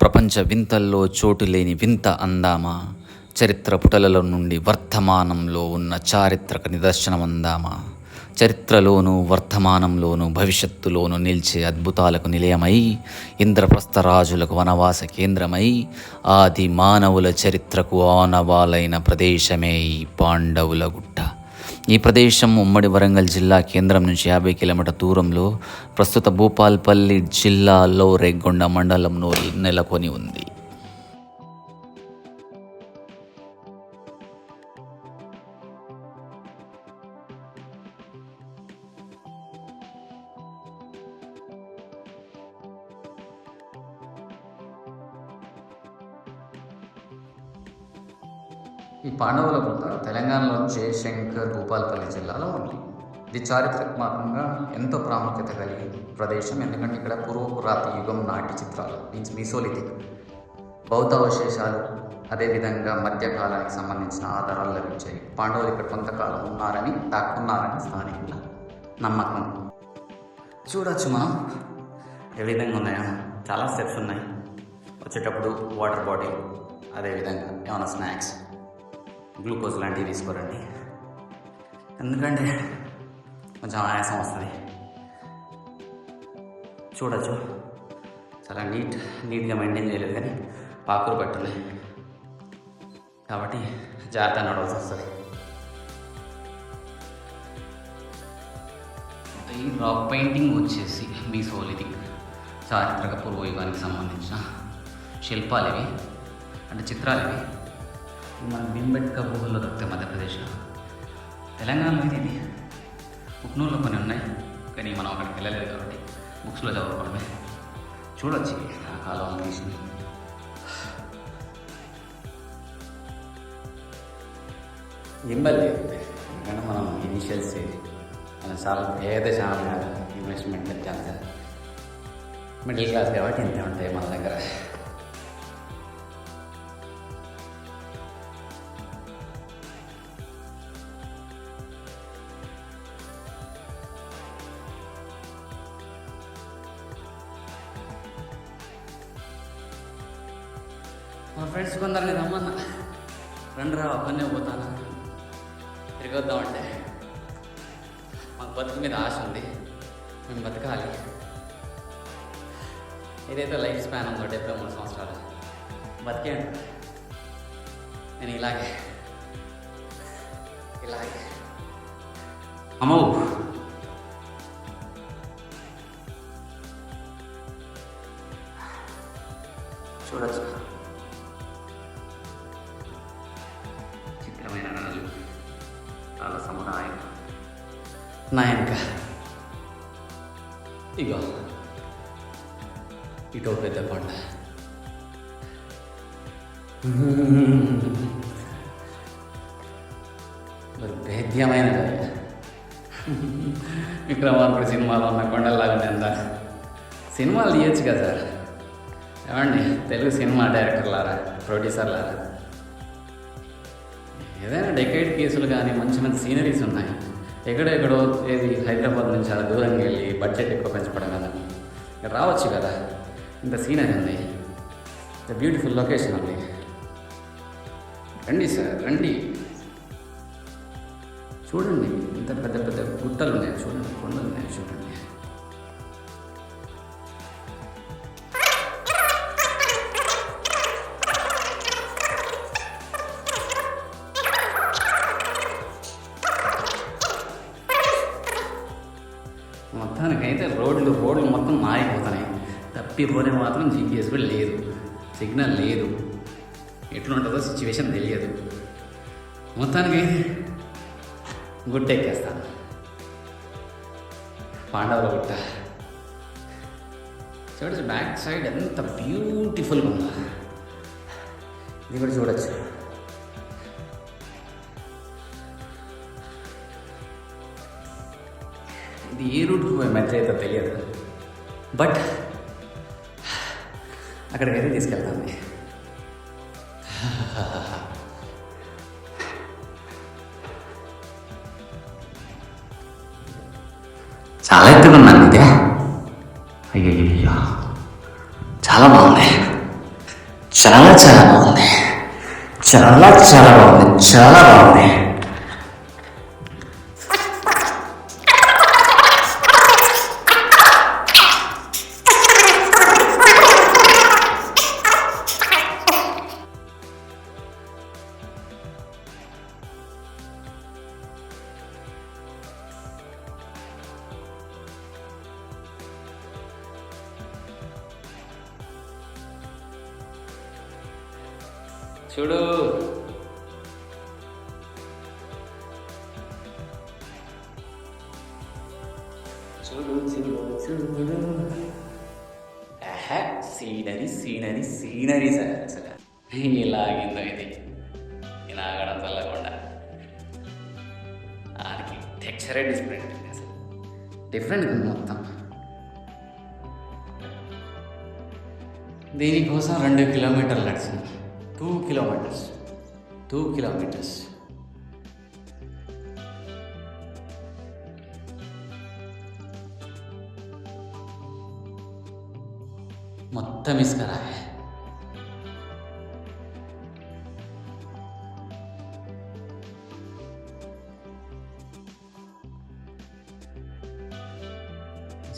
ప్రపంచ వింతల్లో చోటు లేని వింత అందామా, చరిత్ర పుటలలో నుండి వర్తమానంలో ఉన్న చారిత్రక నిదర్శనం అందామా, చరిత్రలోనూ వర్తమానంలోనూ భవిష్యత్తులోనూ నిలిచే అద్భుతాలకు నిలయమై, ఇంద్రప్రస్థ రాజులకు వనవాస కేంద్రమై, ఆది మానవుల చరిత్రకు ఆనవాలైన ప్రదేశమే ఈ పాండవుల గుట్ట. ఈ ప్రదేశం ఉమ్మడి వరంగల్ జిల్లా కేంద్రం నుంచి 50 కిలోమీటర్ దూరంలో ప్రస్తుత భూపాల్పల్లి జిల్లాలో రేగొండ మండలంలో నెలకొని ఉంది. ఈ పాండవుల గుట్ట తెలంగాణలోని జయశంకర్ భూపాల్పల్లి జిల్లాలో ఉంది. ఇది చారిత్రాత్మకంగా ఎంతో ప్రాముఖ్యత కలిగిన ప్రదేశం. ఎందుకంటే ఇక్కడ పూర్వపురాతి యుగం నాటి చిత్రాలు మీసోలిథిక్ బౌద్ధ అవశేషాలు, అదేవిధంగా మధ్యకాలానికి సంబంధించిన ఆధారాలు లభించాయి. పాండవులు ఇక్కడ కొంతకాలం దాక్కున్నారని స్థానికుల నమ్మకం. చూడొచ్చు మనం ఏ విధంగా ఉన్నాయో. చాలా స్టెప్స్ ఉన్నాయి. వచ్చేటప్పుడు వాటర్ బాటిల్, అదేవిధంగా ఏమైనా స్నాక్స్, గ్లూకోజ్ లాంటివి తీసుకోరండి, ఎందుకంటే కొంచెం ఆయాసం వస్తుంది. చూడొచ్చు చాలా నీట్గా మెయింటైన్ చేయలేదు, కానీ పాకులు పట్టున్నాయి కాబట్టి జాగ్రత్త నడవలసి వస్తుంది. ఈ రాక్ పెయింటింగ్ వచ్చేసి మీసోలిథిక్ చారిత్రక పూర్వయుగానికి సంబంధించిన శిల్పాలు ఇవి, అంటే చిత్రాలు ఇవి. మన భీంబెట్కా గుహల్లో దొరుకుతాయి మధ్యప్రదేశ్లో. తెలంగాణలో ఇది ఉక్నూరులో కొన్ని ఉన్నాయి, కానీ మనం అక్కడికి వెళ్ళలేదు కాబట్టి బుక్స్లో చదువుకోవడమే. చూడొచ్చు ఆ కాలం తీసి. గింబల్ లేదు, ఎందుకంటే మనం ఇనిషియల్ స్టేజ్ మనం చాలా చాలా ఇన్వెస్ట్మెంట్ పెట్టాలి. మిడిల్ క్లాస్ కాబట్టి ఇంతే ఉంటాయి మన దగ్గర. మా ఫ్రెండ్స్ కొందరిని రమ్మన్నా, రండి రా ఒక్కనే పోతాను తిరిగి వద్దామంటే, మాకు బతుకు మీద ఆశ ఉంది, మేము బతకాలి. ఏదైతే లైఫ్ స్పాన్ ఉందో 73 సంవత్సరాలు బతికేయండి. నేను ఇలాగే అమ్మో చూడచ్చు. చిత్రమైన రాళ్ళు, రాళ్ళ సముదాయం నాయనక. ఇగో ఇటో పెద్ద కొండ, మరి భేద్యమైన విక్రమార్కుడు సినిమాలో ఉన్న కొండలాగానే ఉందా? సినిమాలు తీయచ్చు కదా సార్. ఏమండి తెలుగు సినిమా డైరెక్టర్లారా, ప్రొడ్యూసర్లారా, ఏదైనా డెకైడ్ కేసులు కానీ మంచి మంచి సీనరీస్ ఉన్నాయి. ఎక్కడెక్కడో ఏది హైదరాబాద్ నుంచి చాలా దూరంగా వెళ్ళి బడ్జెట్ ఎక్కువ పెంచడం కదా, ఇక్కడ రావచ్చు కదా. ఇంత సీనరీ ఉంది, ఇంత బ్యూటిఫుల్ లొకేషన్ ఉంది. రండి సార్, రండి చూడండి. ఇంత పెద్ద పెద్ద గుట్టలు ఉన్నాయి చూడండి, కొండలు ఉన్నాయి చూడండి. మొత్తానికైతే రోడ్లు మొత్తం మారిపోతున్నాయి. తప్పిపోతే మాత్రం జీపీఎస్ కూడా లేదు, సిగ్నల్ లేదు, ఎట్లుంటుందో సిచ్యువేషన్ తెలియదు. మొత్తానికైతే గుట్ట ఎక్కేస్తాను. పాండవుల గుట్ట చూడచ్చు, బ్యాక్ సైడ్ ఎంత బ్యూటిఫుల్గా ఉందో. ఇది కూడా చూడచ్చు. ఇది ఏ రూట్కి పోయి మధ్య అయితే తెలియదు, బట్ అక్కడికైతే తీసుకెళ్తాను. చాలా ఎత్తుకున్నాను ఇదే. అయ్యో చాలా బాగుంది. చాలా చాలా బాగుంది, చాలా చాలా బాగుంది, చాలా బాగుంది. చూడు చూడు చూడు చూడు, సీనరీ సీనరీ సీనరీ సార్. అసలు ఇలాగిందో ఇది, ఇలాగడం చల్లకుండా ఆర్కిటెక్చరే డిఫరెంట్, అసలు డిఫరెంట్ ఉంది మొత్తం. దీనికోసం 2 కిలోమీటర్లు నడిచింది. 2 kilometers. 2 kilometers. మొత్తం ఇసుకరా.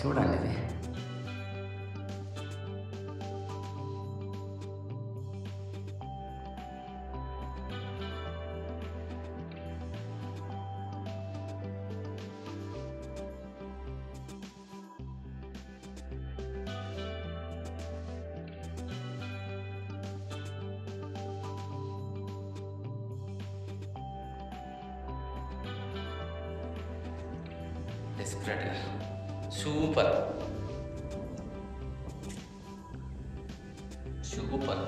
చూడండి ఇది. డెస్పరేట్గా super super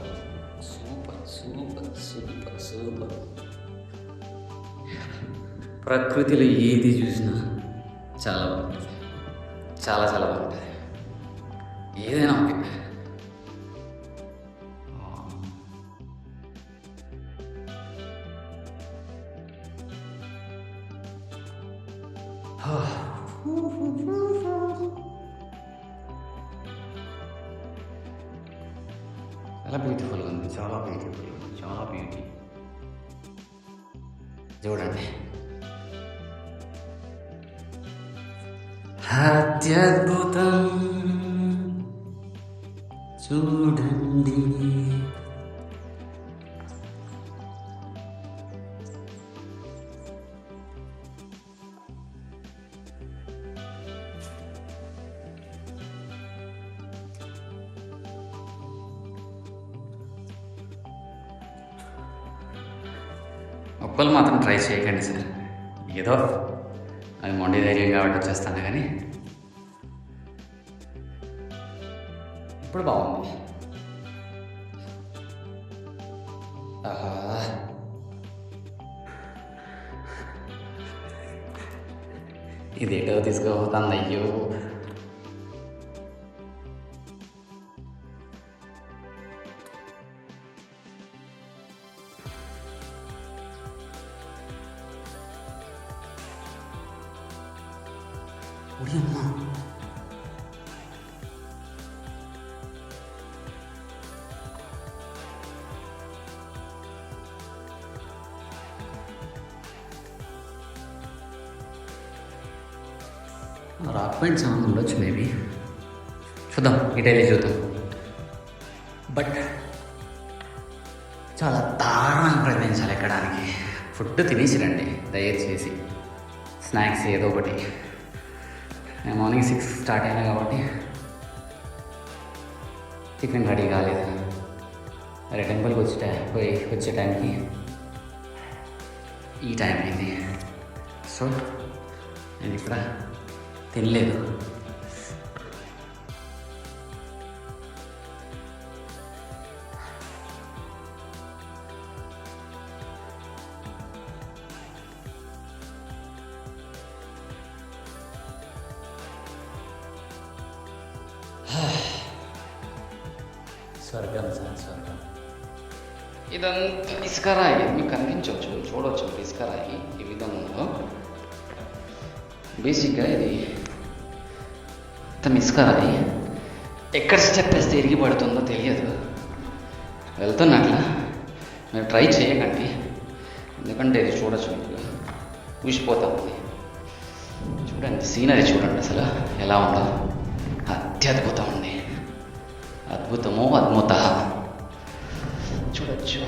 super super super super. ప్రకృతిలో ఏది చూసినా చాలా బాగుంటుంది, చాలా చాలా బాగుంటుంది. ఏదైనా ఓకే. చాలా బ్యూటిఫుల్గా ఉంది, చాలా బ్యూటిఫుల్, చాలా బ్యూటీ. చూడండి, అత్యద్భుతం చూడండి. ఒక్కళ్ళు మాత్రం ట్రై చేయకండి సార్. ఏదో అది మొండి ధైర్యం కాబట్టి వచ్చేస్తాను, కానీ ఇప్పుడు బాగుంది. ఇది ఎటో తీసుకుపోతుంది. అయ్యో, ఉడియమ్మా. రాక్ పాయింట్స్ ఏమైనా ఉండొచ్చు, మేబీ చూద్దాం, ఇటైలే చూద్దాం. బట్ చాలా దారుణంగా ప్రయత్నించాలి ఎక్కడానికి. ఫుడ్ తినేసిరండి దయచేసి, స్నాక్స్ ఏదో ఒకటి. నేను మార్నింగ్ 6 స్టార్ట్ అయినా కాబట్టి టిఫిన్ రెడీ కాలేదు. అరే టెంపుల్కి వచ్చే టైంకి ఈ టైం అయింది. సో నేను ఇక్కడ తినలేదు. స్వర్గం సార్, స్వర్గం. ఇదంతా ఇసుకరాయి, మీకు కనిపించవచ్చు, చూడవచ్చు. ఇసుకరాయి ఈ విధంగా బేసిక్గా ఇది మొత్తం ఇసుకరాయి. ఎక్కడ స్టెప్ వేస్తే తిరిగి పడుతుందో తెలియదు. వెళ్తున్నట్లా మీరు ట్రై చేయకండి, ఎందుకంటే ఇది చూడొచ్చు మీకు ఊసిపోతా ఉంది. చూడండి సీనరీ చూడండి అసలు ఎలా ఉందో, అత్యద్భుతం ఉంది. అద్భుతమో అద్భుత చూడొచ్చు.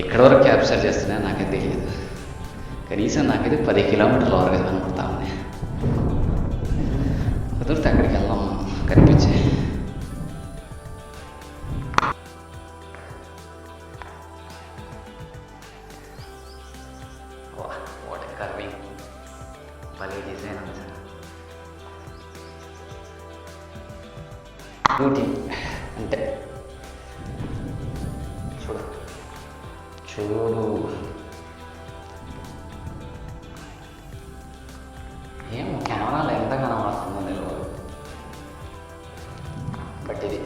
ఎక్కడి వరకు క్యాప్చర్ చేస్తున్నా నాకైతే తెలియదు, కనీసం నాకైతే 10 కిలోమీటర్ల వరకు కనపడతా ఉంది. కుదిరితే అక్కడికి వెళ్దాం కనిపించే. వాట్ కర్వింగ్, భలే డిజైన్ ఉంది సార్. బ్యూటీ అంటే చూడు చూడు, ఏమో కెమెరాలో ఎంత కనబడుతుందో తెలియదు, బట్ ఇది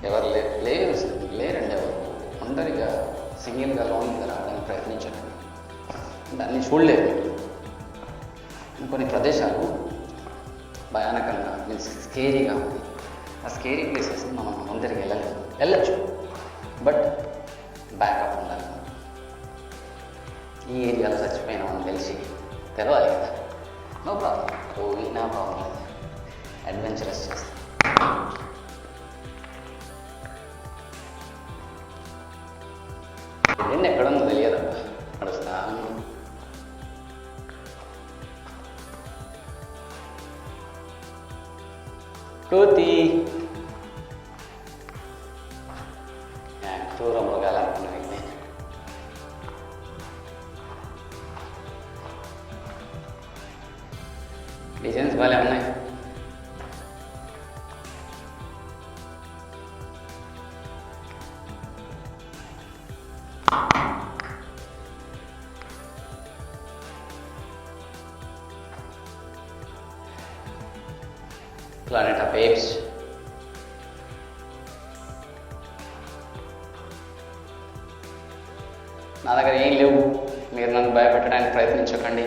ఎవరు లేరండి, ఎవరు ఒంటరిగా సింగిల్గా లోన్గా రావడానికి ప్రయత్నించండి. దాన్ని చూడలేదు. కొన్ని ప్రదేశాలు భయానకంగా మీన్స్ స్కేరీగా ఉంది. ఆ స్కేరీ ప్లేసెస్ మనం ఒంటరిగా వెళ్ళచ్చు, బట్ బ్యాకప్ ఉండాలి. ఈ ఏరియాలో చచ్చిపోయినామని తెలవాలి కదా, నో ప్రాబ్లం, పోయినా ప్రాబ్లం లేదు, అడ్వెంచరస్ చేస్తాం. నిన్న ఎక్కడుందో తెలియదమ్మా, నడుస్తా కోతి క్రూర మృగాలు అనుకున్నాను. డిజైన్స్ బాగా ఉన్నాయి. Planet of Apes. నా దగ్గర ఏం లేవు, మీరు నన్ను భయపెట్టడానికి ప్రయత్నించకండి.